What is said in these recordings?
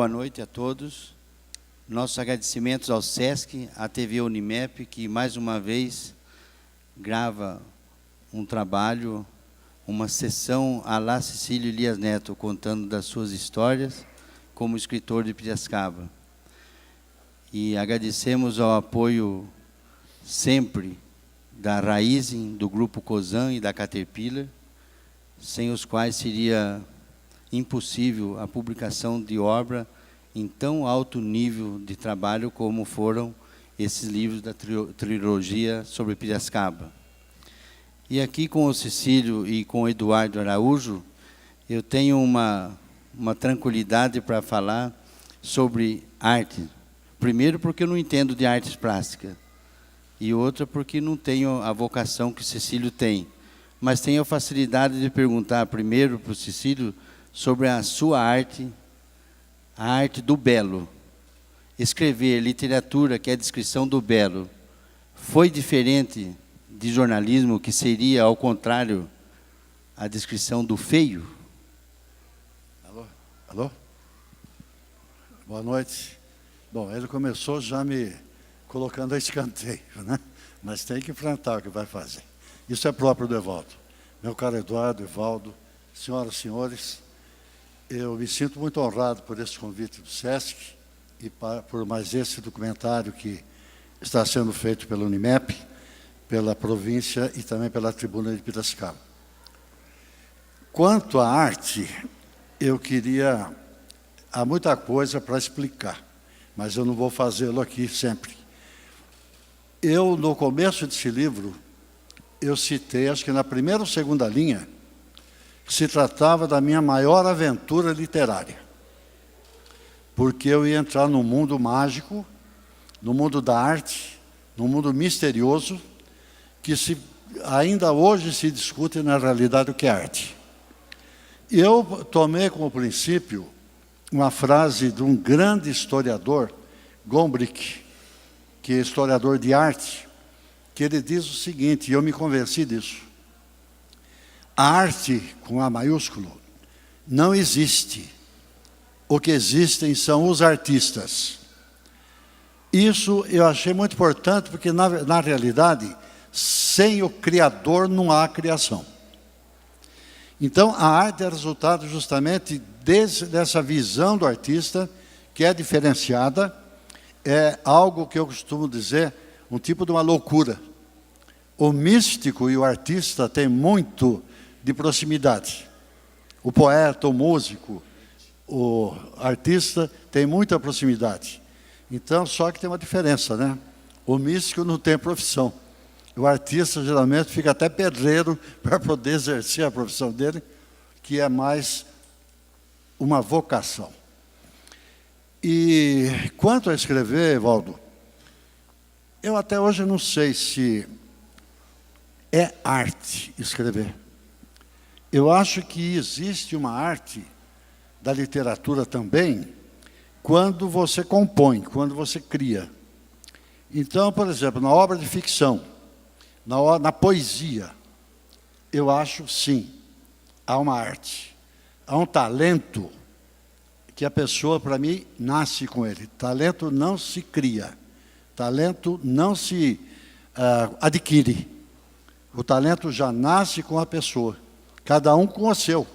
Boa noite a todos. Nossos agradecimentos ao SESC, à TV Unimep, que mais uma vez grava um trabalho, uma sessão à la Cecílio Elias Neto, contando das suas histórias como escritor de Piracicaba. E agradecemos ao apoio sempre da Raizen, do Grupo Cosan e da Caterpillar, sem os quais seria impossível a publicação de obra em tão alto nível de trabalho como foram esses livros da trilogia sobre Piracicaba. E aqui com o Cecílio e com o Eduardo Araújo, eu tenho uma tranquilidade para falar sobre arte. Primeiro, porque eu não entendo de artes plásticas, e outra, porque não tenho a vocação que o Cecílio tem. Mas tenho a facilidade de perguntar primeiro para o Cecílio sobre a sua arte, a arte do belo. Escrever literatura, que é a descrição do belo, foi diferente de jornalismo, que seria, ao contrário, a descrição do feio? Alô? Alô? Boa noite. Bom, ele começou já me colocando a escanteio, né? Mas tem que enfrentar o que vai fazer. Isso é próprio do Evaldo. Meu caro Eduardo, Evaldo, senhoras e senhores, eu me sinto muito honrado por esse convite do SESC e por mais esse documentário que está sendo feito pela Unimep, pela província e também pela Tribuna de Piracicaba. Quanto à arte, há muita coisa para explicar, mas eu não vou fazê-lo aqui sempre. No começo desse livro, eu citei, acho que na primeira ou segunda linha, que se tratava da minha maior aventura literária. Porque eu ia entrar num mundo mágico, no mundo da arte, num mundo misterioso, que ainda hoje se discute na realidade o que é arte. E eu tomei como princípio uma frase de um grande historiador, Gombrich, que é historiador de arte, que ele diz o seguinte, e eu me convenci disso: a arte, com A maiúsculo, não existe. O que existem são os artistas. Isso eu achei muito importante, porque, na realidade, sem o Criador não há criação. Então, a arte é resultado justamente dessa visão do artista, que é diferenciada, é algo que eu costumo dizer, um tipo de uma loucura. O místico e o artista têm muito de proximidade. O poeta, o músico, o artista tem muita proximidade. Então, só que tem uma diferença, né? O místico não tem profissão. O artista, geralmente, fica até pedreiro para poder exercer a profissão dele, que é mais uma vocação. E quanto a escrever, Evaldo, eu até hoje não sei se é arte escrever. Eu acho que existe uma arte da literatura também, quando você compõe, quando você cria. Então, por exemplo, na obra de ficção, na poesia, eu acho, sim, há uma arte, há um talento que a pessoa, para mim, nasce com ele. Talento não se cria, talento não se adquire. O talento já nasce com a pessoa, cada um com o seu.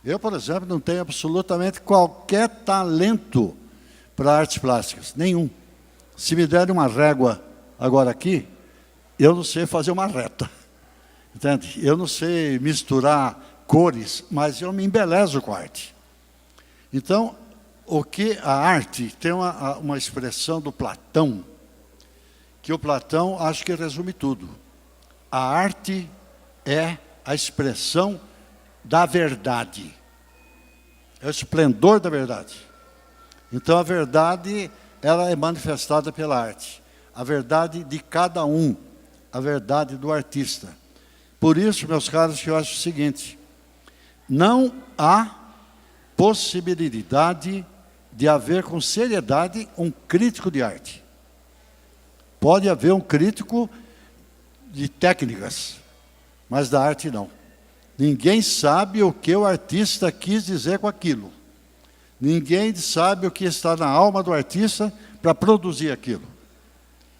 Eu, por exemplo, não tenho absolutamente qualquer talento para artes plásticas, nenhum. Se me derem uma régua agora aqui, eu não sei fazer uma reta, entende? Eu não sei misturar cores, mas eu me embelezo com a arte. Então, a arte tem uma expressão do Platão, que o Platão acho que resume tudo. A arte é a expressão da verdade. É o esplendor da verdade. Então, a verdade, ela é manifestada pela arte. A verdade de cada um. A verdade do artista. Por isso, meus caros, que eu acho o seguinte: não há possibilidade de haver com seriedade um crítico de arte. Pode haver um crítico de técnicas, mas da arte não. Ninguém sabe o que o artista quis dizer com aquilo. Ninguém sabe o que está na alma do artista para produzir aquilo.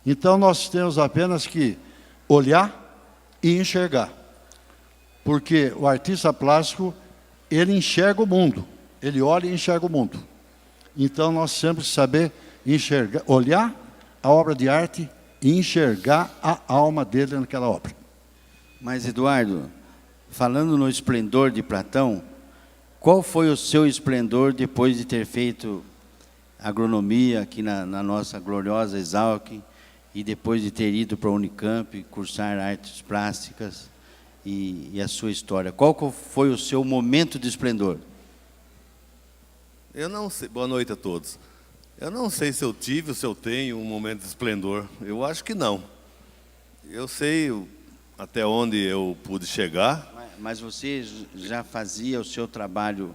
Então, nós temos apenas que olhar e enxergar. Porque o artista plástico, ele enxerga o mundo. Ele olha e enxerga o mundo. Então, nós temos que saber enxergar, olhar a obra de arte e enxergar a alma dele naquela obra. Mas, Eduardo, falando no esplendor de Platão, qual foi o seu esplendor depois de ter feito agronomia aqui na nossa gloriosa Exalc e depois de ter ido para a Unicamp, cursar artes plásticas e a sua história? Qual foi o seu momento de esplendor? Eu não sei. Boa noite a todos. Eu não sei se eu tive ou se eu tenho um momento de esplendor. Eu acho que não. Eu sei até onde eu pude chegar. Mas você já fazia o seu trabalho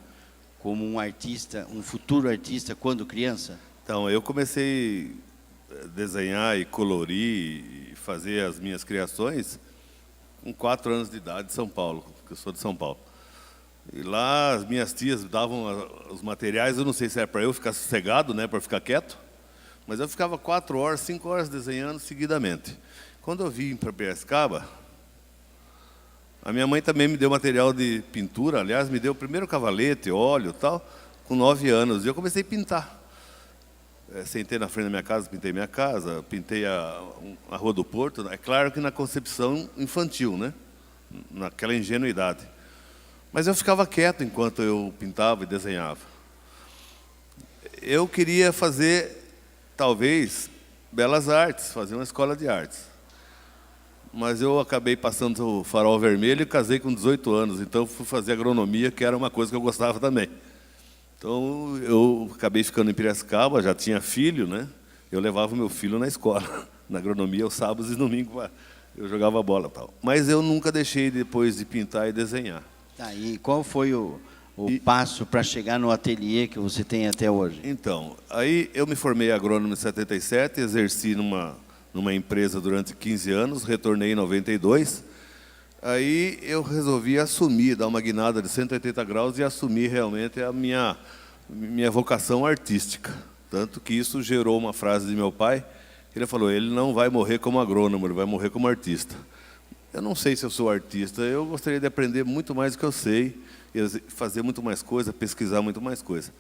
como um artista, um futuro artista, quando criança? Então, eu comecei a desenhar e colorir e fazer as minhas criações com 4 anos de idade em São Paulo, porque eu sou de São Paulo. E lá as minhas tias davam os materiais, eu não sei se era para eu ficar sossegado, né, para ficar quieto, mas eu ficava 4 horas, 5 horas desenhando seguidamente. Quando eu vim para Piracicaba, a minha mãe também me deu material de pintura, aliás, me deu o primeiro cavalete, óleo e tal, com 9 anos, e eu comecei a pintar. Sentei na frente da minha casa, pintei minha casa, pintei a Rua do Porto, é claro que na concepção infantil, né, naquela ingenuidade. Mas eu ficava quieto enquanto eu pintava e desenhava. Eu queria fazer, talvez, belas artes, fazer uma escola de artes. Mas eu acabei passando o farol vermelho e casei com 18 anos. Então, fui fazer agronomia, que era uma coisa que eu gostava também. Então, eu acabei ficando em Piracicaba, já tinha filho, né? Eu levava o meu filho na escola, na agronomia, aos sábados e domingos, eu jogava bola e tal. Mas eu nunca deixei depois de pintar e desenhar. Tá, e qual foi o passo para chegar no ateliê que você tem até hoje? Então, aí eu me formei agrônomo em 77, exerci numa empresa durante 15 anos, retornei em 92. Aí eu resolvi assumir, dar uma guinada de 180 graus e assumir realmente a minha vocação artística. Tanto que isso gerou uma frase de meu pai, ele falou, ele não vai morrer como agrônomo, ele vai morrer como artista. Eu não sei se eu sou artista, eu gostaria de aprender muito mais do que eu sei, fazer muito mais coisa, pesquisar muito mais coisa.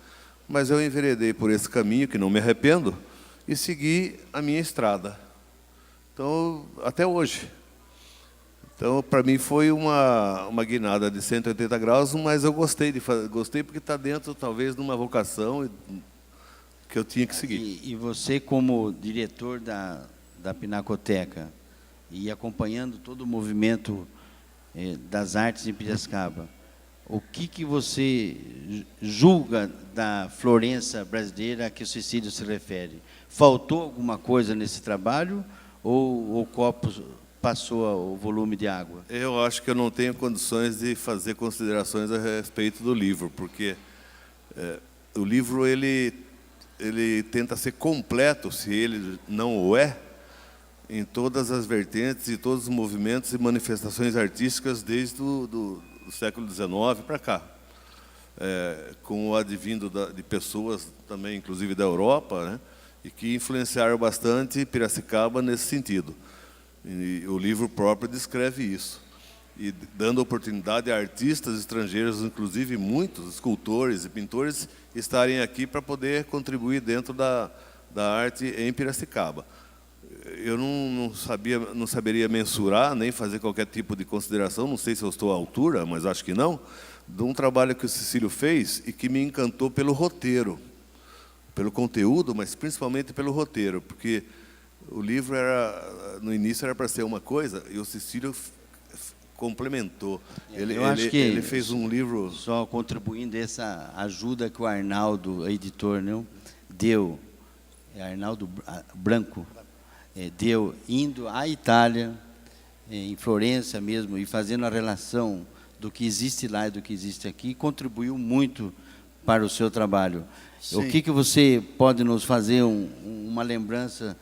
Mas eu enveredei por esse caminho, que não me arrependo, e segui a minha estrada. Então, até hoje. Então, para mim foi uma guinada de 180 graus, mas eu gostei gostei porque está dentro, talvez, de uma vocação que eu tinha que seguir. E você, como diretor da Pinacoteca, e acompanhando todo o movimento das artes em Piracicaba, o que você julga da Florença brasileira a que o Cecílio se refere? Faltou alguma coisa nesse trabalho ou o copo passou o volume de água? Eu acho que eu não tenho condições de fazer considerações a respeito do livro, porque o livro ele tenta ser completo, se ele não o é, em todas as vertentes e todos os movimentos e manifestações artísticas desde do século XIX para cá. Com o advindo de pessoas também, inclusive da Europa, né, e que influenciaram bastante Piracicaba nesse sentido. E o livro próprio descreve isso. E dando oportunidade a artistas estrangeiros, inclusive muitos escultores e pintores, estarem aqui para poder contribuir dentro da arte em Piracicaba. Eu não saberia mensurar, nem fazer qualquer tipo de consideração, não sei se eu estou à altura, mas acho que não, de um trabalho que o Cecílio fez e que me encantou pelo roteiro, pelo conteúdo, mas principalmente pelo roteiro, porque o livro no início era para ser uma coisa e o Cecílio complementou. Ele fez um livro... Só contribuindo essa ajuda que o Arnaldo, editor, não, deu, Arnaldo Branco, deu, indo à Itália, em Florença mesmo, e fazendo a relação do que existe lá e do que existe aqui, contribuiu muito para o seu trabalho. Sim. O que você pode nos fazer uma lembrança,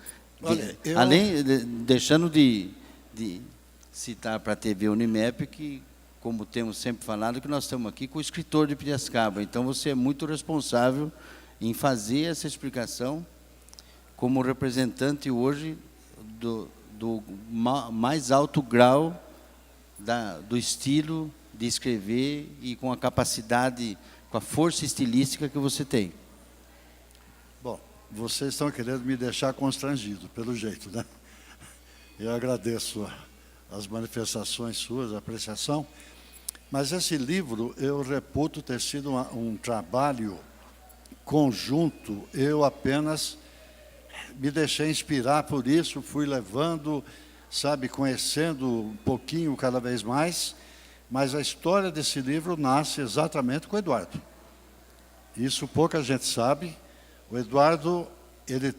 além deixando de citar para a TV Unimep, que como temos sempre falado, que nós estamos aqui com o escritor de Piracicaba. Então, você é muito responsável em fazer essa explicação como representante hoje do mais alto grau do estilo de escrever e com a capacidade, com a força estilística que você tem. Bom, vocês estão querendo me deixar constrangido, pelo jeito, né? Eu agradeço as manifestações suas, a apreciação, mas esse livro eu reputo ter sido um trabalho conjunto. Eu apenas me deixei inspirar por isso, fui levando, sabe, conhecendo um pouquinho cada vez mais, mas a história desse livro nasce exatamente com o Eduardo. Isso pouca gente sabe. O Eduardo, ele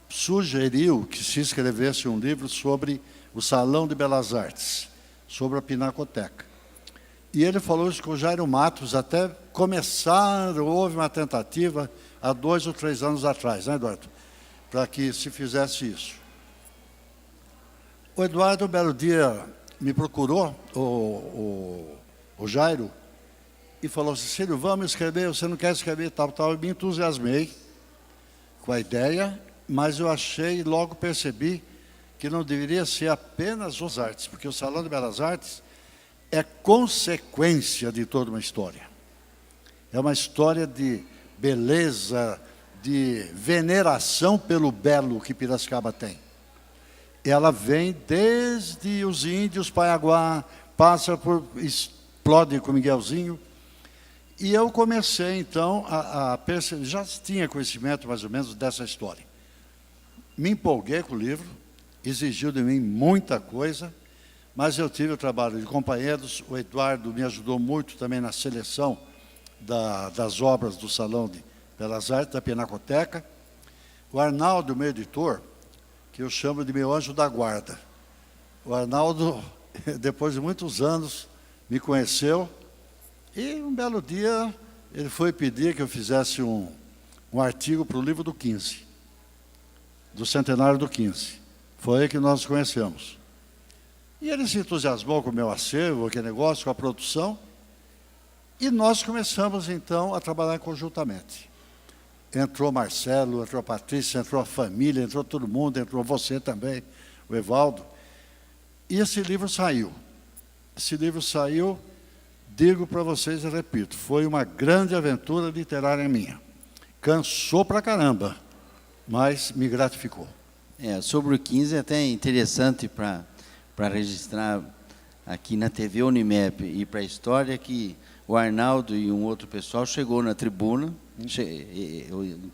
sugeriu que se escrevesse um livro sobre o Salão de Belas Artes, sobre a Pinacoteca. E ele falou isso com o Jairo Matos, até houve uma tentativa há 2 ou 3 anos atrás, né, Eduardo? Para que se fizesse isso. O Eduardo, um belo dia, me procurou, o Jairo, e falou assim: Cílio, vamos escrever, você não quer escrever tal. Eu me entusiasmei com a ideia, mas eu achei, logo percebi, que não deveria ser apenas os artes, porque o Salão de Belas Artes é consequência de toda uma história. É uma história de beleza, de veneração pelo belo que Piracicaba tem. Ela vem desde os índios, Paiaguá, passa por, explode com Miguelzinho. E eu comecei, então, a perceber, já tinha conhecimento, mais ou menos, dessa história. Me empolguei com o livro, exigiu de mim muita coisa, mas eu tive o trabalho de companheiros. O Eduardo me ajudou muito também na seleção das obras do Salão de Belas Artes, da Pinacoteca. O Arnaldo, meu editor, que eu chamo de meu anjo da guarda. O Arnaldo, depois de muitos anos, me conheceu, e um belo dia ele foi pedir que eu fizesse um artigo para o livro do 15, do centenário do 15. Foi aí que nós nos conhecemos. E ele se entusiasmou com o meu acervo, aquele negócio, com a produção, e nós começamos, então, a trabalhar conjuntamente. Entrou Marcelo, entrou a Patrícia, entrou a família, entrou todo mundo, entrou você também, o Evaldo. E esse livro saiu. Esse livro saiu, digo para vocês e repito, foi uma grande aventura literária minha. Cansou pra caramba, mas me gratificou. Sobre o 15 é até interessante para registrar aqui na TV Unimep e para a história que o Arnaldo e um outro pessoal chegou na tribuna,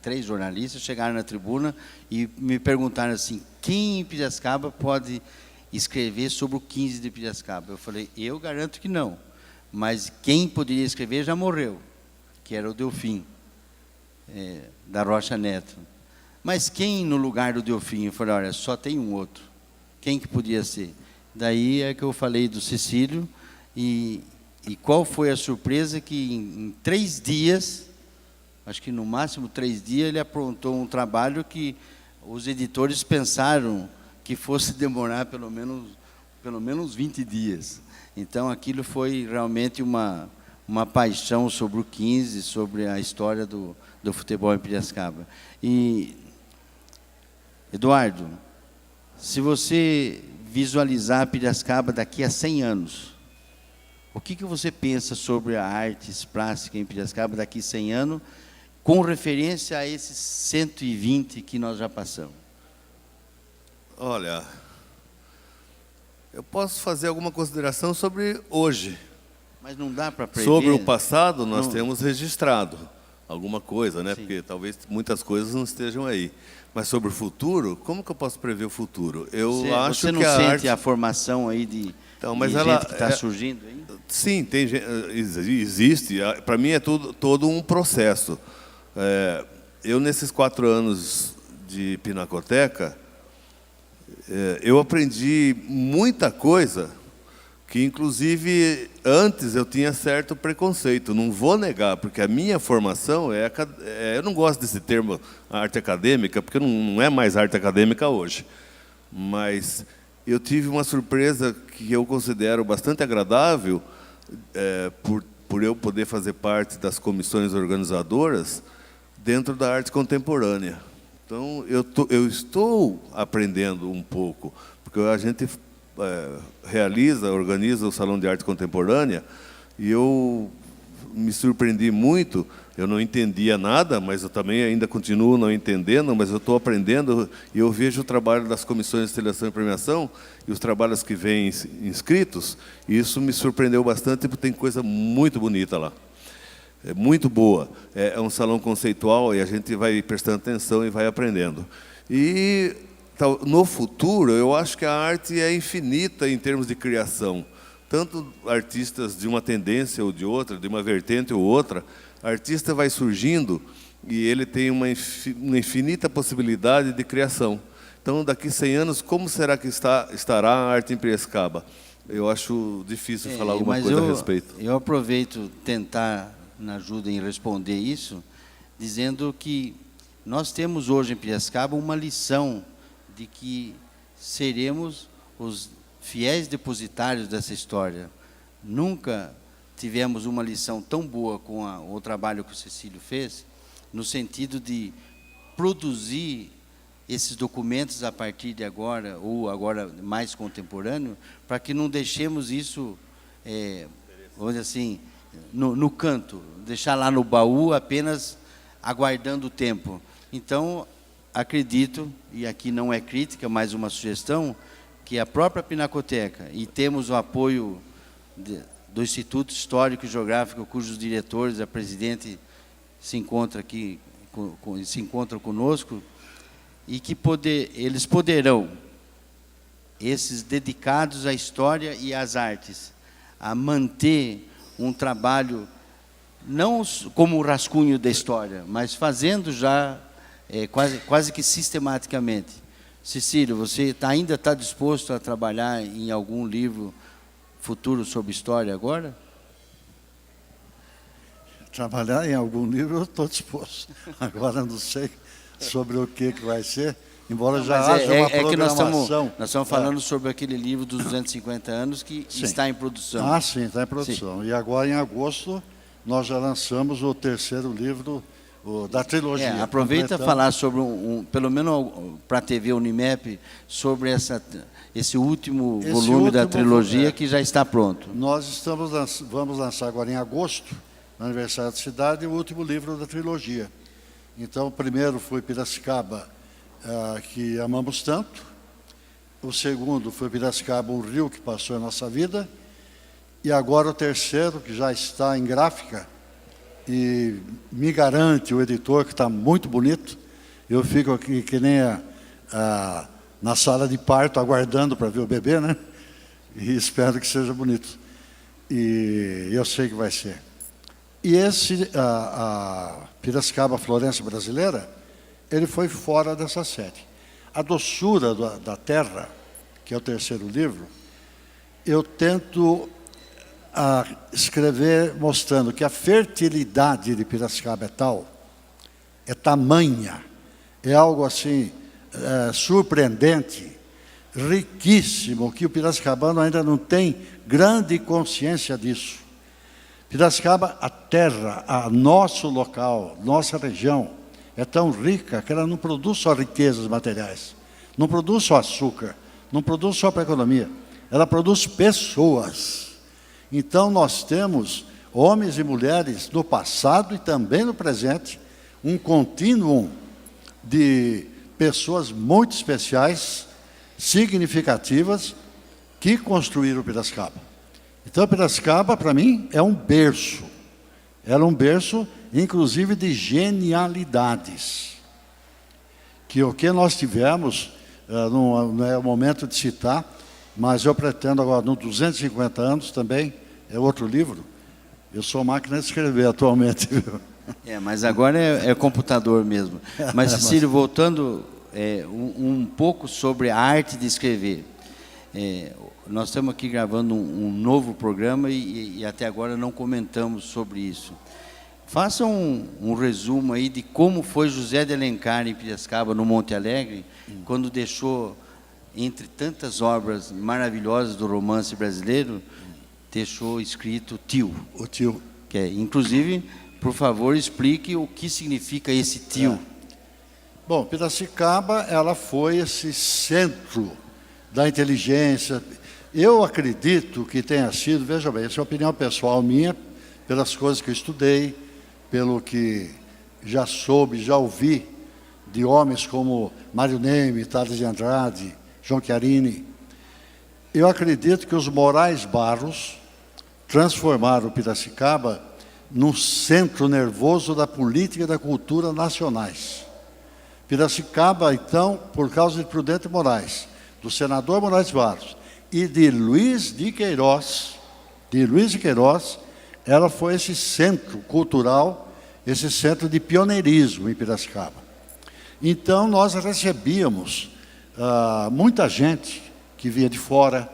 3 jornalistas chegaram na tribuna e me perguntaram assim: quem em Piracicaba pode escrever sobre o 15 de Piracicaba? Eu falei: eu garanto que não, mas quem poderia escrever já morreu, que era o Delfim, da Rocha Neto. Mas quem no lugar do Delfim? Eu falei: olha, só tem um outro. Quem que podia ser? Daí é que eu falei do Cecílio, e qual foi a surpresa que em 3 dias, acho que no máximo 3 dias, ele aprontou um trabalho que os editores pensaram que fosse demorar pelo menos 20 dias. Então, aquilo foi realmente uma paixão sobre o 15, sobre a história do futebol em Piracicaba. E, Eduardo, se você visualizar Piracicaba daqui a 100 anos, o que você pensa sobre a arte plástica em Piracicaba daqui a 100 anos, com referência a esses 120 que nós já passamos? Olha, eu posso fazer alguma consideração sobre hoje. Mas não dá para prever. Sobre o passado, nós temos registrado alguma coisa, né? Sim. Porque talvez muitas coisas não estejam aí. Mas sobre o futuro, como que eu posso prever o futuro? Você não sente a formação aí de gente que está surgindo aí? Sim, existe. Para mim é todo um processo. Eu, nesses 4 anos de Pinacoteca, eu aprendi muita coisa que, inclusive, antes eu tinha certo preconceito. Não vou negar, porque a minha formação eu não gosto desse termo arte acadêmica, porque não é mais arte acadêmica hoje. Mas eu tive uma surpresa que eu considero bastante agradável por eu poder fazer parte das comissões organizadoras dentro da arte contemporânea. Então, eu estou aprendendo um pouco, porque a gente organiza o Salão de Arte Contemporânea, e eu me surpreendi muito. Eu não entendia nada, mas eu também ainda continuo não entendendo, mas eu estou aprendendo, e eu vejo o trabalho das comissões de seleção e premiação, e os trabalhos que vêm inscritos, e isso me surpreendeu bastante, porque tem coisa muito bonita lá. É muito boa. É um salão conceitual, e a gente vai prestando atenção e vai aprendendo. E no futuro, eu acho que a arte é infinita em termos de criação. Tanto artistas de uma tendência ou de outra, de uma vertente ou outra, artista vai surgindo e ele tem uma infinita possibilidade de criação. Então, daqui a 100 anos, como será que estará a arte em Piracicaba? Eu acho difícil falar alguma coisa a respeito. Eu aproveito tentar, na ajuda em responder isso, dizendo que nós temos hoje em Piracicaba uma lição de que seremos os fiéis depositários dessa história. Nunca tivemos uma lição tão boa com o trabalho que o Cecílio fez, no sentido de produzir esses documentos a partir de agora, ou agora mais contemporâneo, para que não deixemos isso, vamos dizer assim, no canto, deixar lá no baú apenas aguardando o tempo. Então, acredito, e aqui não é crítica, mas uma sugestão, que a própria Pinacoteca, e temos o apoio do Instituto Histórico e Geográfico, cujos diretores, a presidente, se encontra aqui, se encontram conosco, e que eles poderão, esses dedicados à história e às artes, a manter um trabalho, não como o rascunho da história, mas fazendo já quase que sistematicamente. Cecílio, você ainda está disposto a trabalhar em algum livro futuro sobre história agora? Trabalhar em algum livro eu estou disposto. Agora não sei sobre o que vai ser, embora não, já haja uma programação. Nós estamos falando sobre aquele livro dos 250 anos que está em produção. Ah, sim, está em produção. Sim. E agora, em agosto, nós já lançamos o terceiro livro da trilogia. Aproveita falar sobre, pelo menos para a TV Unimep, sobre esse último volume da trilogia que já está pronto. Nós vamos lançar agora em agosto, no aniversário da cidade, o último livro da trilogia. Então, o primeiro foi Piracicaba, que amamos tanto. O segundo foi Piracicaba, um rio que passou a nossa vida. E agora o terceiro, que já está em gráfica, e me garante o editor que está muito bonito. Eu fico aqui que nem na sala de parto, aguardando para ver o bebê, né? E espero que seja bonito. E eu sei que vai ser. E a Piracicaba Florença Brasileira, ele foi fora dessa série. A Doçura da Terra, que é o terceiro livro, eu tento escrever mostrando que a fertilidade de Piracicaba é tamanha, é algo assim surpreendente, riquíssimo, que o piracicabano ainda não tem grande consciência disso. Piracicaba, a terra, nosso local, nossa região, é tão rica que ela não produz só riquezas materiais, não produz só açúcar, não produz só para a economia, ela produz pessoas. Então, nós temos homens e mulheres no passado e também no presente, um contínuo de pessoas muito especiais, significativas, que construíram Piracicaba. Então, Piracicaba, para mim, é um berço. Era um berço, inclusive, de genialidades. Que o que nós tivemos, não é o momento de citar, mas eu pretendo agora, nos 250 anos também, é outro livro. Eu sou máquina de escrever atualmente. Mas agora é computador mesmo. Mas, Cecílio, voltando um pouco sobre a arte de escrever. Nós estamos aqui gravando um novo programa e até agora não comentamos sobre isso. Faça um resumo aí de como foi José de Alencar em Piracicaba, no Monte Alegre, quando deixou, entre tantas obras maravilhosas do romance brasileiro, deixou escrito tio. O tio. Que é, inclusive, por favor, explique o que significa esse tio. Bom, Piracicaba, ela foi esse centro da inteligência. Eu acredito que tenha sido, veja bem, essa é uma opinião pessoal minha, pelas coisas que eu estudei, pelo que já soube, já ouvi de homens como Mário Neme, Tales de Andrade, João Chiarini. Eu acredito que os Moraes Barros transformaram Piracicaba num centro nervoso da política e da cultura nacionais. Piracicaba, então, por causa de Prudente Moraes, do senador Moraes Barros e de Luiz de Queiroz, ela foi esse centro cultural, esse centro de pioneirismo em Piracicaba. Então, nós recebíamos muita gente que vinha de fora,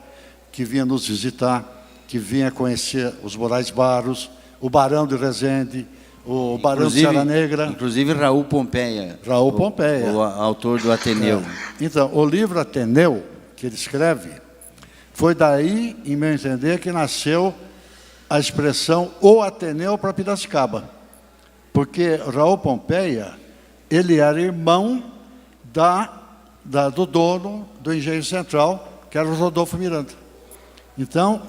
que vinha nos visitar, que vinha conhecer os Moraes Barros, o Barão de Resende, o Barão de Serra Negra. Inclusive Raul Pompeia. Raul Pompeia. O autor do Ateneu. Então, o livro Ateneu, que ele escreve, foi daí, em meu entender, que nasceu a expressão o Ateneu para Piracicaba. Porque Raul Pompeia, ele era irmão do dono do Engenho Central, que era o Rodolfo Miranda. Então,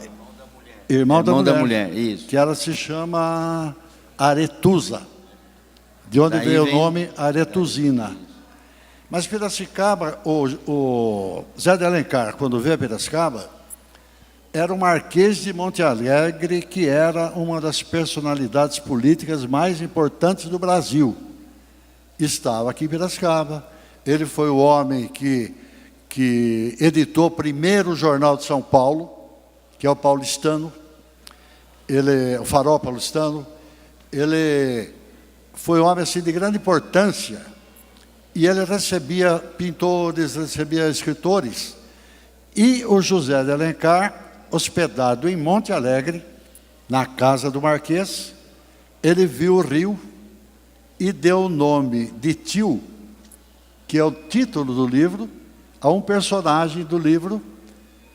irmão da mulher, isso. Que ela se chama Aretusa, de onde veio o nome Aretuzina. Mas Piracicaba, o Zé de Alencar, quando veio a Piracicaba, era o Marquês de Monte Alegre, que era uma das personalidades políticas mais importantes do Brasil. Estava aqui em Piracicaba. Ele foi o homem que editou o primeiro jornal de São Paulo, que é o Paulistano, o Farol Paulistano. Ele foi um homem assim, de grande importância, e ele recebia pintores, recebia escritores. E o José de Alencar, hospedado em Monte Alegre, na casa do Marquês, ele viu o rio e deu o nome de Tio, que é o título do livro, a um personagem do livro,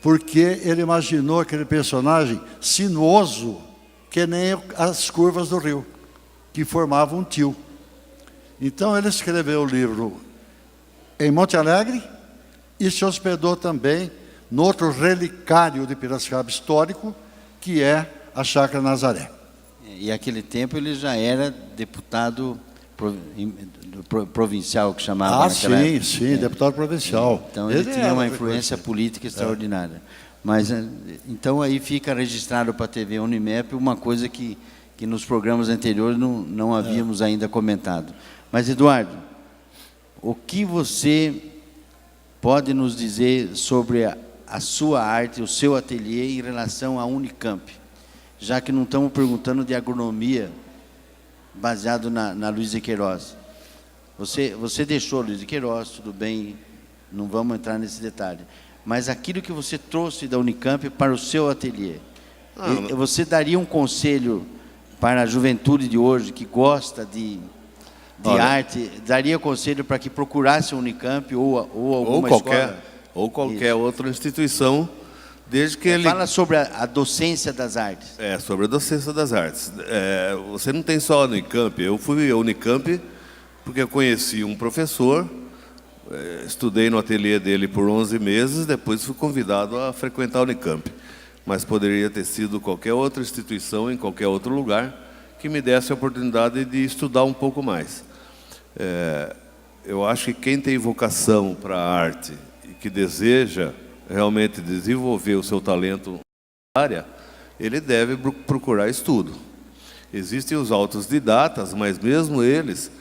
porque ele imaginou aquele personagem sinuoso, que nem as curvas do rio, que formavam um tio. Então, ele escreveu o livro em Monte Alegre e se hospedou também no outro relicário de Piracicaba histórico, que é a Chácara Nazaré. E naquele tempo ele já era deputado provincial, que chamava naquela época. Sim, deputado provincial. Então ele tinha uma influência política extraordinária. Mas então aí fica registrado para a TV Unimep uma coisa que nos programas anteriores não havíamos ainda comentado. Mas, Eduardo, o que você pode nos dizer sobre a sua arte, o seu ateliê em relação à Unicamp? Já que não estamos perguntando de agronomia baseado na Luiz de Queiroz. Você deixou Luiz de Queiroz, tudo bem, não vamos entrar nesse detalhe. Mas aquilo que você trouxe da Unicamp para o seu ateliê, você daria um conselho para a juventude de hoje que gosta de arte, daria conselho para que procurasse a Unicamp ou alguma escola? Ou qualquer outra instituição, desde que ele... Fala sobre a docência das artes. Sobre a docência das artes. Você não tem só a Unicamp. Eu fui à Unicamp porque eu conheci um professor, estudei no ateliê dele por 11 meses, depois fui convidado a frequentar a Unicamp. Mas poderia ter sido qualquer outra instituição, em qualquer outro lugar, que me desse a oportunidade de estudar um pouco mais. Eu acho que quem tem vocação para a arte e que deseja realmente desenvolver o seu talento na área, ele deve procurar estudo. Existem os autodidatas, mas mesmo eles,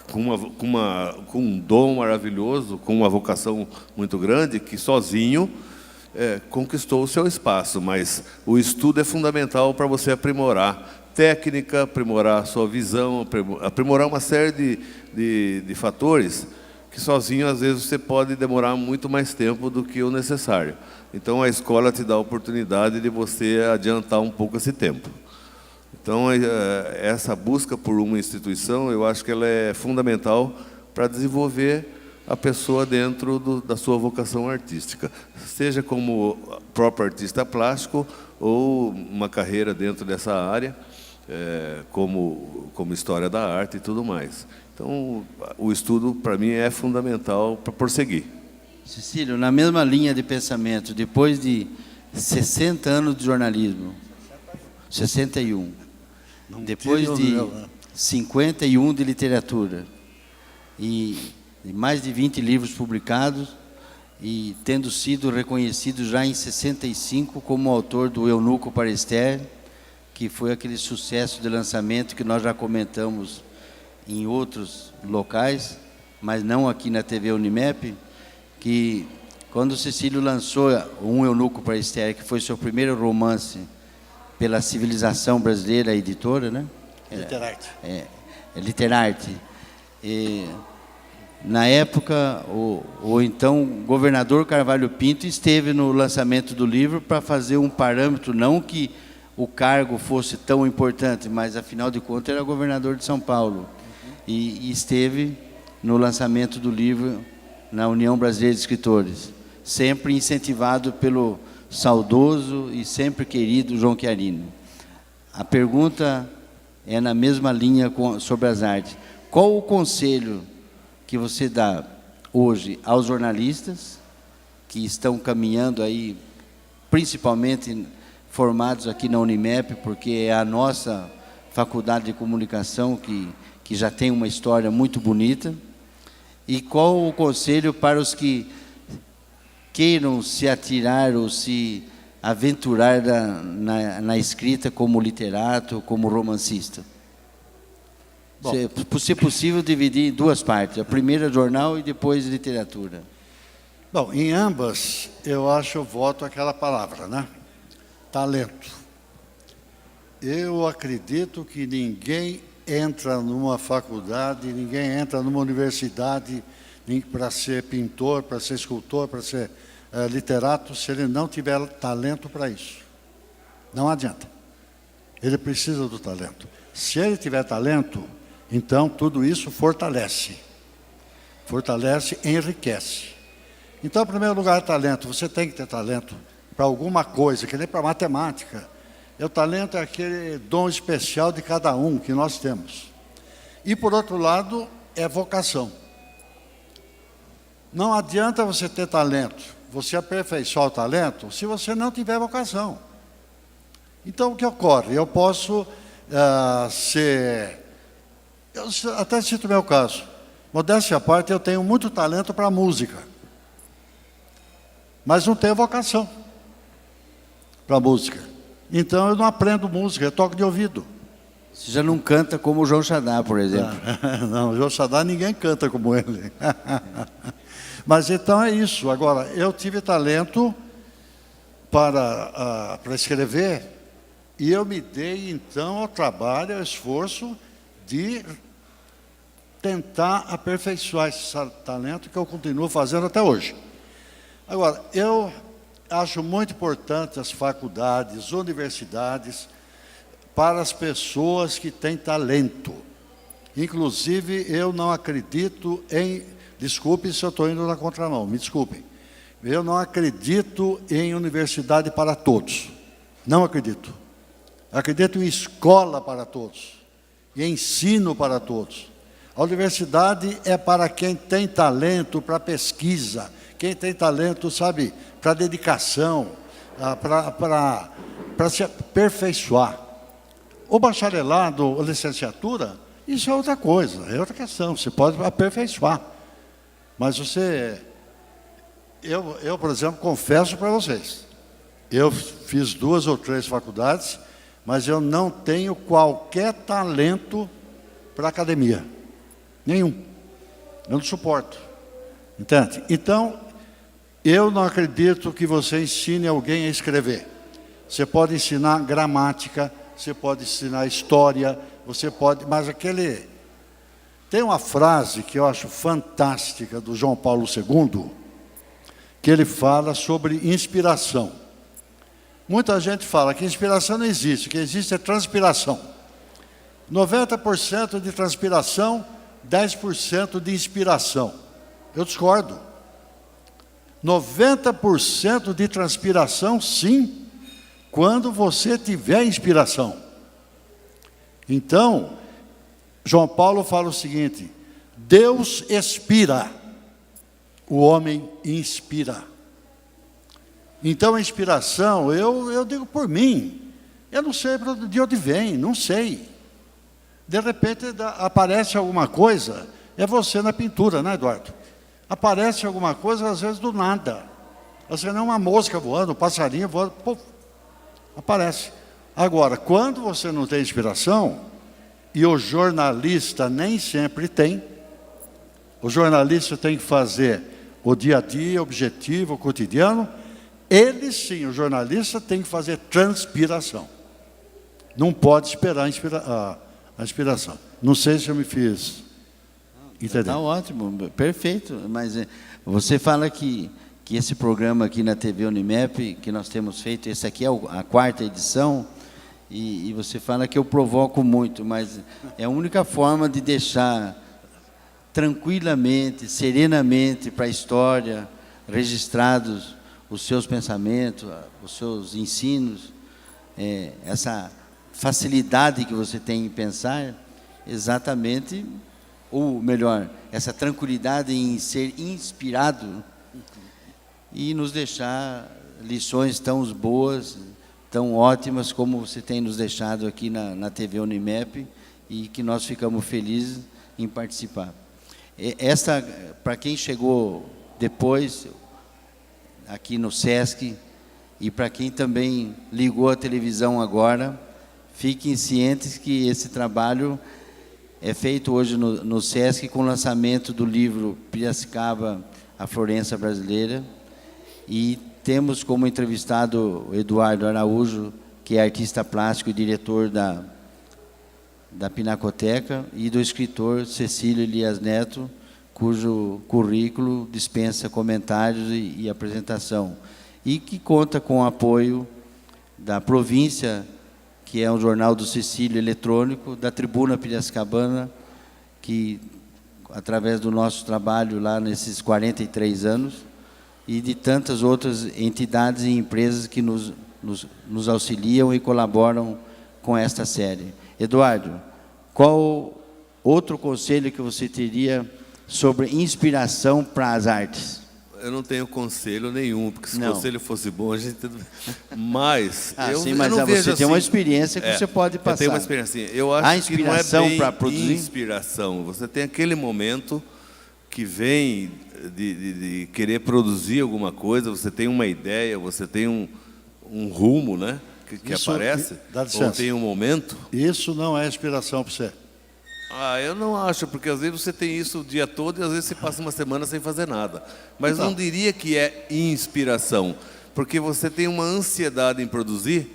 com um dom maravilhoso, com uma vocação muito grande, que sozinho conquistou o seu espaço. Mas o estudo é fundamental para você aprimorar técnica, aprimorar a sua visão, aprimorar uma série de fatores que sozinho, às vezes, você pode demorar muito mais tempo do que o necessário. Então, a escola te dá a oportunidade de você adiantar um pouco esse tempo. Então, essa busca por uma instituição, eu acho que ela é fundamental para desenvolver a pessoa dentro da sua vocação artística, seja como próprio artista plástico ou uma carreira dentro dessa área, como história da arte e tudo mais. Então, o estudo, para mim, é fundamental para prosseguir. Cecílio, na mesma linha de pensamento, depois de 60 anos de jornalismo, 61, depois de 51 de literatura, e mais de 20 livros publicados, e tendo sido reconhecido já em 65 como autor do Eunuco para Esther, que foi aquele sucesso de lançamento que nós já comentamos em outros locais, mas não aqui na TV Unimep, que quando o Cecílio lançou Um Eunuco para Esther, que foi seu primeiro romance pela Civilização Brasileira, a editora, né? Literarte. Literarte. Na época, o então governador Carvalho Pinto esteve no lançamento do livro para fazer um parâmetro, não que o cargo fosse tão importante, mas afinal de contas era governador de São Paulo. E esteve no lançamento do livro na União Brasileira de Escritores, sempre incentivado pelo saudoso e sempre querido João Chiarini. A pergunta é na mesma linha sobre as artes. Qual o conselho que você dá hoje aos jornalistas que estão caminhando aí, principalmente formados aqui na Unimep, porque é a nossa faculdade de comunicação que já tem uma história muito bonita, e qual o conselho para os que queiram se atirar ou se aventurar na escrita como literato, como romancista? Se possível, dividir em duas partes. A primeira, jornal, e depois literatura. Bom, em ambas, eu voto aquela palavra, né? Talento. Eu acredito que ninguém entra numa faculdade, ninguém entra numa universidade para ser pintor, para ser escultor, para ser literato, se ele não tiver talento para isso. Não adianta. Ele precisa do talento. Se ele tiver talento, então tudo isso fortalece. Fortalece, enriquece. Então, em primeiro lugar, talento. Você tem que ter talento para alguma coisa, que nem para matemática. O talento é aquele dom especial de cada um que nós temos. E, por outro lado, é vocação. Não adianta você ter talento, você aperfeiçoar o talento, se você não tiver vocação. Então, o que ocorre? Eu posso eu até cito o meu caso. Modéstia à parte, eu tenho muito talento para música, mas não tenho vocação para música. Então, eu não aprendo música, eu toco de ouvido. Você já não canta como o João Chadá, por exemplo. Não, o João Chadá ninguém canta como ele. Mas então é isso. Agora, eu tive talento para escrever, e eu me dei, então, ao trabalho, ao esforço de tentar aperfeiçoar esse talento que eu continuo fazendo até hoje. Agora, eu acho muito importante as faculdades, universidades, para as pessoas que têm talento. Inclusive, eu não acredito em... Desculpe se eu estou indo na contramão, me desculpem. Eu não acredito em universidade para todos. Não acredito. Acredito em escola para todos. E ensino para todos. A universidade é para quem tem talento para pesquisa, quem tem talento, sabe, para dedicação, para se aperfeiçoar. O bacharelado, a licenciatura, isso é outra coisa, é outra questão, você pode aperfeiçoar. Mas eu, por exemplo, confesso para vocês, eu fiz 2 ou 3 faculdades, mas eu não tenho qualquer talento para academia. Nenhum. Eu não suporto. Entende? Então, eu não acredito que você ensine alguém a escrever. Você pode ensinar gramática, você pode ensinar história, você pode... Mas tem uma frase que eu acho fantástica do João Paulo II, que ele fala sobre inspiração. Muita gente fala que inspiração não existe, o que existe é transpiração. 90% de transpiração, 10% de inspiração. Eu discordo. 90% de transpiração, sim. quando você tiver inspiração. Então, João Paulo fala o seguinte: Deus expira, o homem inspira. Então, a inspiração, eu digo por mim, eu não sei de onde vem, não sei. De repente aparece alguma coisa, é você na pintura, né, Eduardo? Aparece alguma coisa, às vezes do nada. Às vezes não é uma mosca voando, um passarinho voando, puf, aparece. Agora, quando você não tem inspiração, e o jornalista nem sempre tem, o jornalista tem que fazer o dia a dia, objetivo, o cotidiano. Ele sim, o jornalista tem que fazer transpiração. Não pode esperar a inspiração. Não sei se eu me fiz entender. Está ótimo, perfeito. Mas você fala que esse programa aqui na TV Unimep, que nós temos feito, esse aqui é a 4ª edição, e você fala que eu provoco muito, mas é a única forma de deixar tranquilamente, serenamente para a história, registrados os seus pensamentos, os seus ensinos, essa facilidade que você tem em pensar, exatamente, ou melhor, essa tranquilidade em ser inspirado e nos deixar lições tão boas, tão ótimas como você tem nos deixado aqui na TV Unimep, e que nós ficamos felizes em participar. Para quem chegou depois, aqui no SESC, e para quem também ligou a televisão agora, fiquem cientes que esse trabalho é feito hoje no SESC com o lançamento do livro Piracicaba, a Florença Brasileira, e temos como entrevistado o Eduardo Araújo, que é artista plástico e diretor da Pinacoteca, e do escritor Cecílio Elias Neto, cujo currículo dispensa comentários e apresentação, e que conta com o apoio da Província, que é um jornal do Cecílio eletrônico, da Tribuna Piracicabana, que, através do nosso trabalho lá nesses 43 anos, e de tantas outras entidades e empresas que nos auxiliam e colaboram com esta série. Eduardo, qual outro conselho que você teria sobre inspiração para as artes? Eu não tenho conselho nenhum, porque se o conselho fosse bom, a gente... Mas... sim, mas você tem uma experiência que você pode passar. Eu tenho uma experiência. Eu acho que não é bem para produzir? Inspiração. Você tem aquele momento que vem de querer produzir alguma coisa, você tem uma ideia, você tem um rumo, né, que aparece, ou tem um momento. Isso não é inspiração para você. Eu não acho, porque às vezes você tem isso o dia todo e às vezes você passa uma semana sem fazer nada. Mas não diria que é inspiração, porque você tem uma ansiedade em produzir,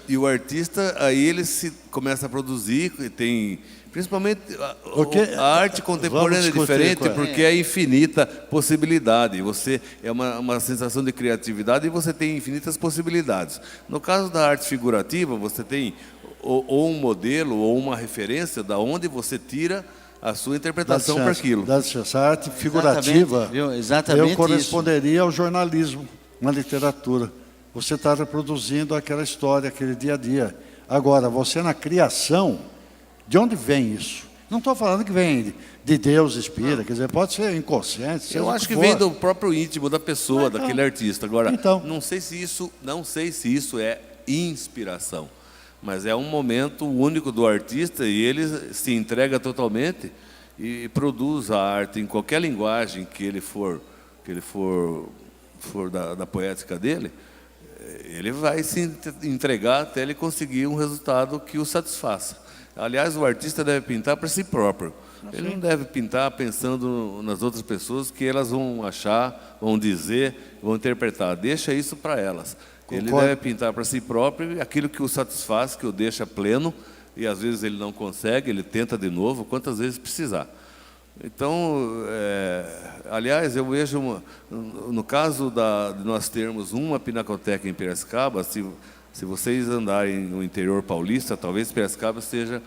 e o artista, aí ele começa a produzir, e tem... Principalmente a arte contemporânea é diferente, porque é infinita possibilidade. Você é uma sensação de criatividade e você tem infinitas possibilidades. No caso da arte figurativa, você tem ou um modelo ou uma referência da onde você tira a sua interpretação para aquilo. Essa arte figurativa, exatamente eu corresponderia ao jornalismo, na literatura. Você está reproduzindo aquela história, aquele dia a dia. Agora, você na criação, de onde vem isso? Não estou falando que vem de Deus, inspira, quer dizer, pode ser inconsciente. Eu acho que vem do próprio íntimo da pessoa, daquele artista. Agora, não sei se isso é inspiração, mas é um momento único do artista e ele se entrega totalmente e produz a arte em qualquer linguagem que ele for da poética dele. Ele vai se entregar até ele conseguir um resultado que o satisfaça. Aliás, o artista deve pintar para si próprio. Ele não deve pintar pensando nas outras pessoas que elas vão achar, vão dizer, vão interpretar. Deixa isso para elas. Ele deve pintar para si próprio aquilo que o satisfaz, que o deixa pleno, e às vezes ele não consegue, ele tenta de novo, quantas vezes precisar. Então, aliás, eu vejo, no caso de nós termos uma pinacoteca em Piracicaba, se vocês andarem no interior paulista, talvez Piracicaba seja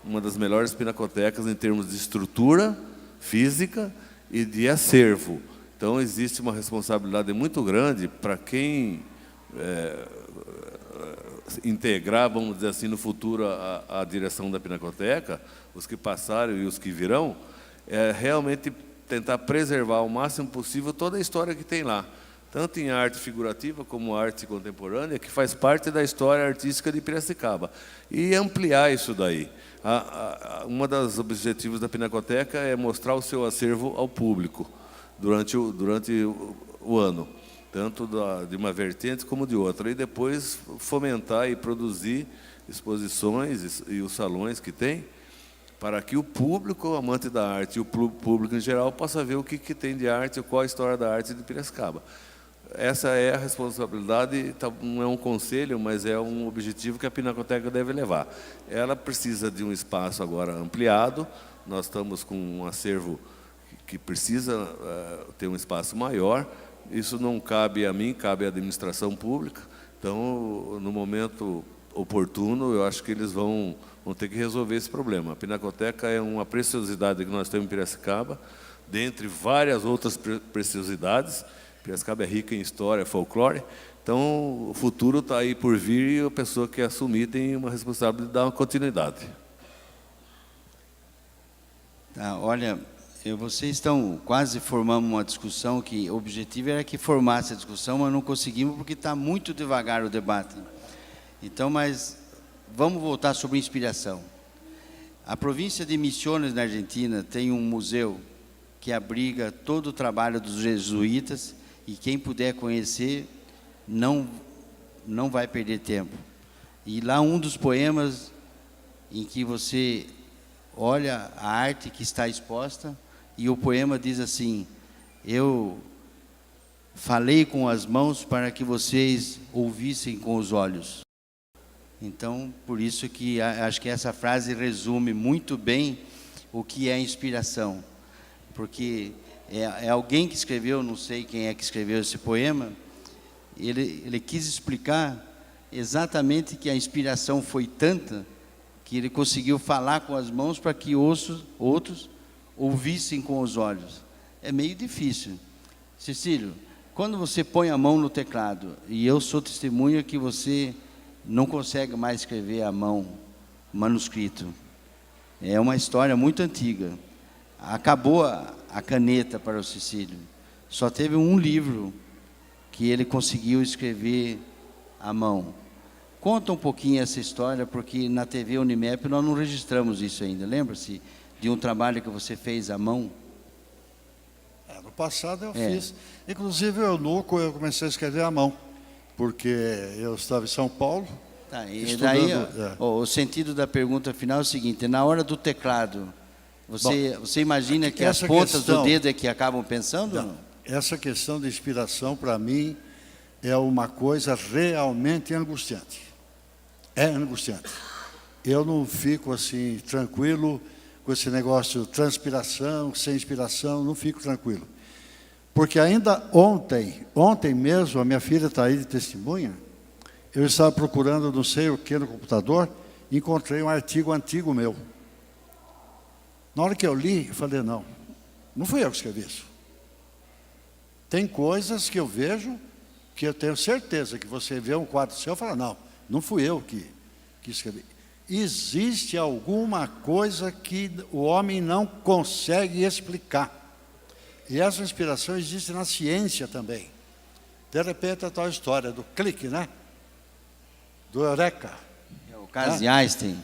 uma das melhores pinacotecas em termos de estrutura física e de acervo. Então, existe uma responsabilidade muito grande para quem integrar, vamos dizer assim, no futuro a direção da Pinacoteca, os que passaram e os que virão, é realmente tentar preservar ao máximo possível toda a história que tem lá, tanto em arte figurativa como arte contemporânea, que faz parte da história artística de Piracicaba, e ampliar isso daí. Uma dos objetivos da Pinacoteca é mostrar o seu acervo ao público durante o ano, tanto de uma vertente como de outra, e depois fomentar e produzir exposições e os salões que tem, para que o público, amante da arte, e o público em geral, possa ver o que tem de arte, qual a história da arte de Piracicaba. Essa é a responsabilidade, não é um conselho, mas é um objetivo que a Pinacoteca deve levar. Ela precisa de um espaço agora ampliado, nós estamos com um acervo que precisa ter um espaço maior, isso não cabe a mim, cabe à administração pública, então, no momento oportuno, eu acho que eles vão ter que resolver esse problema. A Pinacoteca é uma preciosidade que nós temos em Piracicaba, dentre várias outras preciosidades. Piracicaba é rica em história, folclore, então o futuro está aí por vir e a pessoa que assumir tem uma responsabilidade de dar uma continuidade. Tá, olha, vocês estão quase formando uma discussão que o objetivo era que formasse a discussão, mas não conseguimos porque está muito devagar o debate. Então, mas vamos voltar sobre inspiração. A província de Misiones, na Argentina, tem um museu que abriga todo o trabalho dos jesuítas, e quem puder conhecer não vai perder tempo. E lá um dos poemas em que você olha a arte que está exposta, e o poema diz assim: eu falei com as mãos para que vocês ouvissem com os olhos. Então, por isso que acho que essa frase resume muito bem o que é inspiração. Porque é alguém que escreveu, não sei quem é que escreveu esse poema, ele quis explicar exatamente que a inspiração foi tanta que ele conseguiu falar com as mãos para que outros ouvissem com os olhos. É meio difícil. Cecílio, quando você põe a mão no teclado, e eu sou testemunha que você não consegue mais escrever à mão, manuscrito. É uma história muito antiga. Acabou a caneta para o Cecílio. Só teve um livro que ele conseguiu escrever à mão. Conta um pouquinho essa história, porque na TV Unimep nós não registramos isso ainda. Lembra-se de um trabalho que você fez à mão? No passado eu fiz. Inclusive, eu comecei a escrever à mão, porque eu estava em São Paulo. Tá, e daí, o sentido da pergunta final é o seguinte: na hora do teclado, você imagina que as pontas do dedo é que acabam pensando? Não, essa questão de inspiração, para mim, é uma coisa realmente angustiante. É angustiante. Eu não fico assim, tranquilo com esse negócio de transpiração, sem inspiração, não fico tranquilo. Porque ainda ontem mesmo, a minha filha está aí de testemunha, eu estava procurando não sei o que no computador, encontrei um artigo antigo meu. Na hora que eu li, eu falei, não fui eu que escrevi isso. Tem coisas que eu vejo, que eu tenho certeza que você vê um quadro seu e fala, não fui eu que escrevi. Existe alguma coisa que o homem não consegue explicar. E essa inspiração existe na ciência também. De repente, a tal história do clique, né? Do Eureka. O caso de Einstein,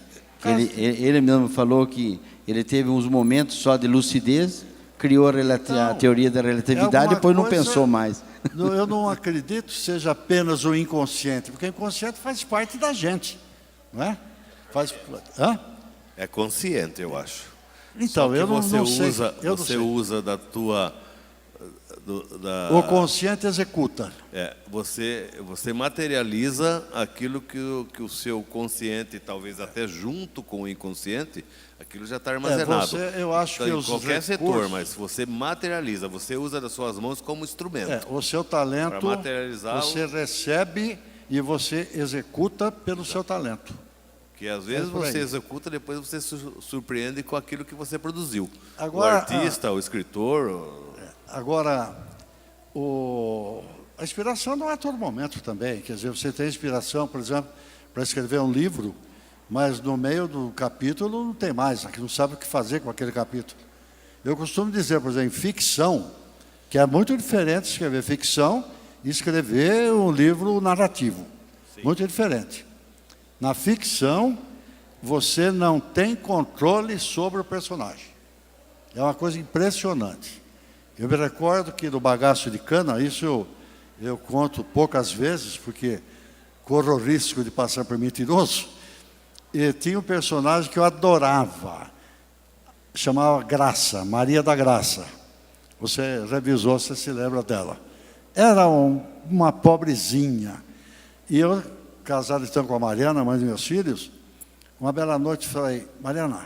ele mesmo falou que ele teve uns momentos só de lucidez, criou a teoria da relatividade e depois não pensou mais. Eu não acredito que seja apenas o inconsciente, porque o inconsciente faz parte da gente, não é? É consciente, eu acho. Então, eu não sei. Você usa da tua... O consciente executa. Você materializa aquilo que o seu consciente, talvez até junto com o inconsciente, aquilo já está armazenado. Eu acho que em qualquer setor, mas você materializa, você usa das suas mãos como instrumento. O seu talento, você recebe e você executa pelo seu talento. Que às vezes você executa, depois você se surpreende com aquilo que você produziu. Agora, o artista, o escritor... Agora, a inspiração não é a todo momento também. Quer dizer, você tem inspiração, por exemplo, para escrever um livro, mas no meio do capítulo não tem mais, não sabe o que fazer com aquele capítulo. Eu costumo dizer, por exemplo, em ficção, que é muito diferente escrever ficção e escrever um livro narrativo. Sim. Muito diferente. Na ficção, você não tem controle sobre o personagem. É uma coisa impressionante. Eu me recordo que no Bagaço de Cana, isso eu conto poucas vezes, porque corro o risco de passar por mentiroso, e tinha um personagem que eu adorava, chamava Graça, Maria da Graça. Você revisou, você se lembra dela. Era uma pobrezinha. E eu, casado então com a Mariana, mãe dos meus filhos, uma bela noite falei, Mariana,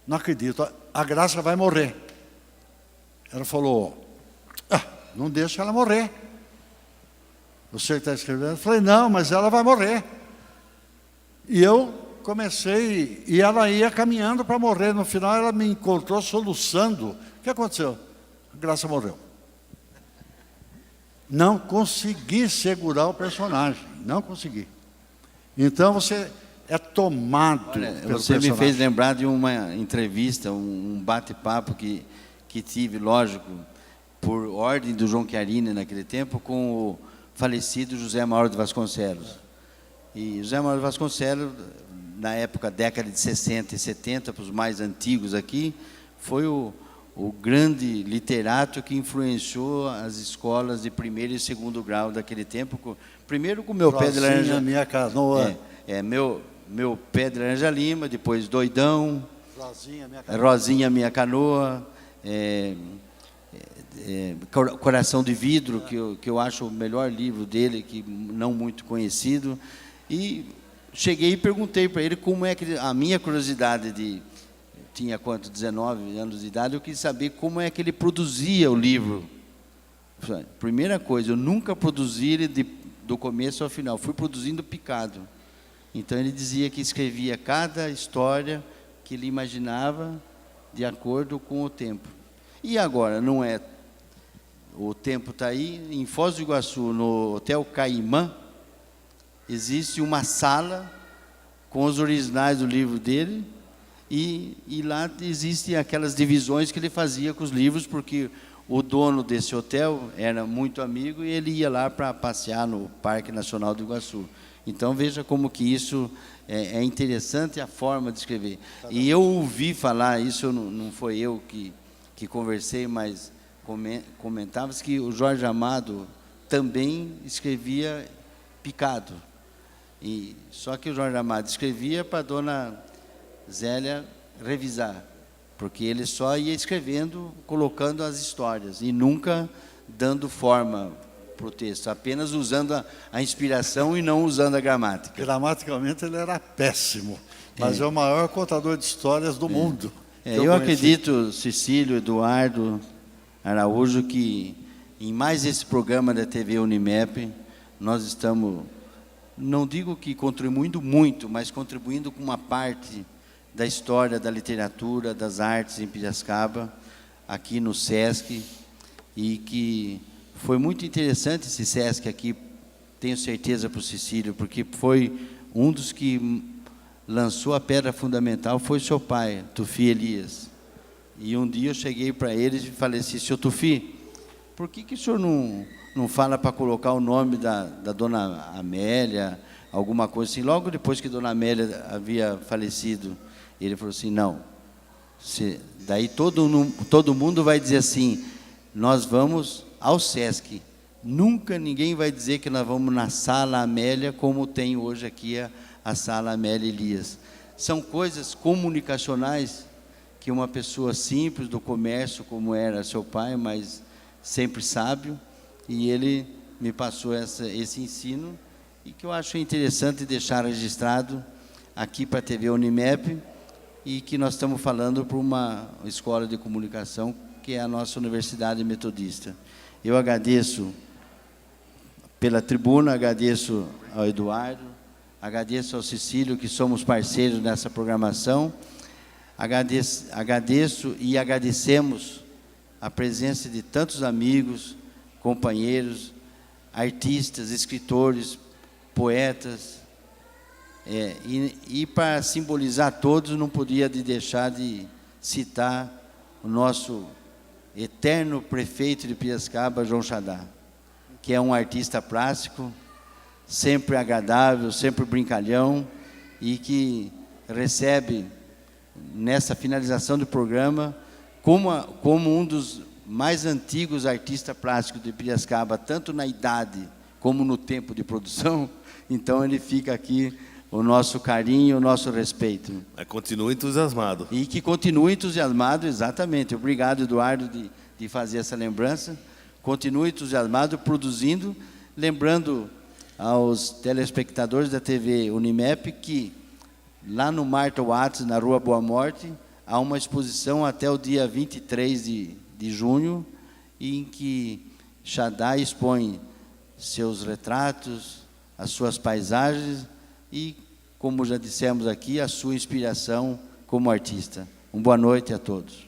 não acredito, a Graça vai morrer. Ela falou, não deixa ela morrer. Você que está escrevendo? Eu falei, não, mas ela vai morrer. E eu comecei, e ela ia caminhando para morrer. No final, ela me encontrou soluçando. O que aconteceu? A Graça morreu. Não consegui segurar o personagem. Não consegui. Então, você é tomado pelo personagem. Você me fez lembrar de uma entrevista, um bate-papo que tive, lógico, por ordem do João Chiarini naquele tempo, com o falecido José Mauro de Vasconcelos. E José Mauro de Vasconcelos, na época, década de 60 e 70, para os mais antigos aqui, foi o grande literato que influenciou as escolas de primeiro e segundo grau daquele tempo. Primeiro com Meu Pé de Laranja... Minha Canoa. Meu Pé de Laranja Lima, depois Doidão, Rosinha, Minha Canoa, Coração de Vidro, que eu acho o melhor livro dele, que não muito conhecido. E cheguei e perguntei para ele como é que... A minha curiosidade tinha quanto? 19 anos de idade, eu quis saber como é que ele produzia o livro. Primeira coisa, eu nunca produzi ele do começo ao final, fui produzindo picado. Então ele dizia que escrevia cada história que ele imaginava de acordo com o tempo. E agora, não é... O tempo está aí, em Foz do Iguaçu, no Hotel Caimã, existe uma sala com os originais do livro dele, e lá existem aquelas divisões que ele fazia com os livros, porque o dono desse hotel era muito amigo e ele ia lá para passear no Parque Nacional do Iguaçu. Então, veja como que isso é interessante, a forma de escrever. E eu ouvi falar, isso não foi eu que conversei, mas comentava-se que o Jorge Amado também escrevia picado. Só que o Jorge Amado escrevia para a dona Zélia revisar, porque ele só ia escrevendo, colocando as histórias, e nunca dando forma para o texto, apenas usando a inspiração e não usando a gramática. Gramaticalmente ele era péssimo, mas é o maior contador de histórias do mundo. Eu acredito, Cecílio, Eduardo Araújo, que em mais esse programa da TV Unimep, nós estamos, não digo que contribuindo muito, mas contribuindo com uma parte da história, da literatura, das artes em Piracicaba, aqui no SESC, e que foi muito interessante esse SESC aqui, tenho certeza para o Cecílio, porque foi um dos que lançou a pedra fundamental, foi seu pai, Tufi Elias. E um dia eu cheguei para ele e falei assim, seu Tufi, por que o senhor não fala para colocar o nome da dona Amélia, alguma coisa assim, logo depois que dona Amélia havia falecido? Ele falou assim, não, daí todo mundo vai dizer assim, nós vamos ao SESC, nunca ninguém vai dizer que nós vamos na Sala Amélia, como tem hoje aqui a Sala Amélia Elias. São coisas comunicacionais que uma pessoa simples do comércio, como era seu pai, mas sempre sábio, e ele me passou esse ensino, e que eu acho interessante deixar registrado aqui para a TV Unimep, e que nós estamos falando para uma escola de comunicação, que é a nossa Universidade Metodista. Eu agradeço pela tribuna, agradeço ao Eduardo, agradeço ao Cecílio, que somos parceiros nessa programação, agradeço e agradecemos a presença de tantos amigos, companheiros, artistas, escritores, poetas, E para simbolizar todos, não podia deixar de citar o nosso eterno prefeito de Piracicaba, João Xadá, que é um artista plástico, sempre agradável, sempre brincalhão, e que recebe, nessa finalização do programa, como um dos mais antigos artistas plásticos de Piracicaba, tanto na idade como no tempo de produção. Então ele fica aqui o nosso carinho, o nosso respeito. Continua entusiasmado. E que continue entusiasmado, exatamente. Obrigado, Eduardo, de fazer essa lembrança. Continue entusiasmado, produzindo, lembrando aos telespectadores da TV Unimep que lá no Marta Watts, na Rua Boa Morte, há uma exposição até o dia 23 de junho, em que Xadá expõe seus retratos, as suas paisagens e, como já dissemos aqui, a sua inspiração como artista. Uma boa noite a todos.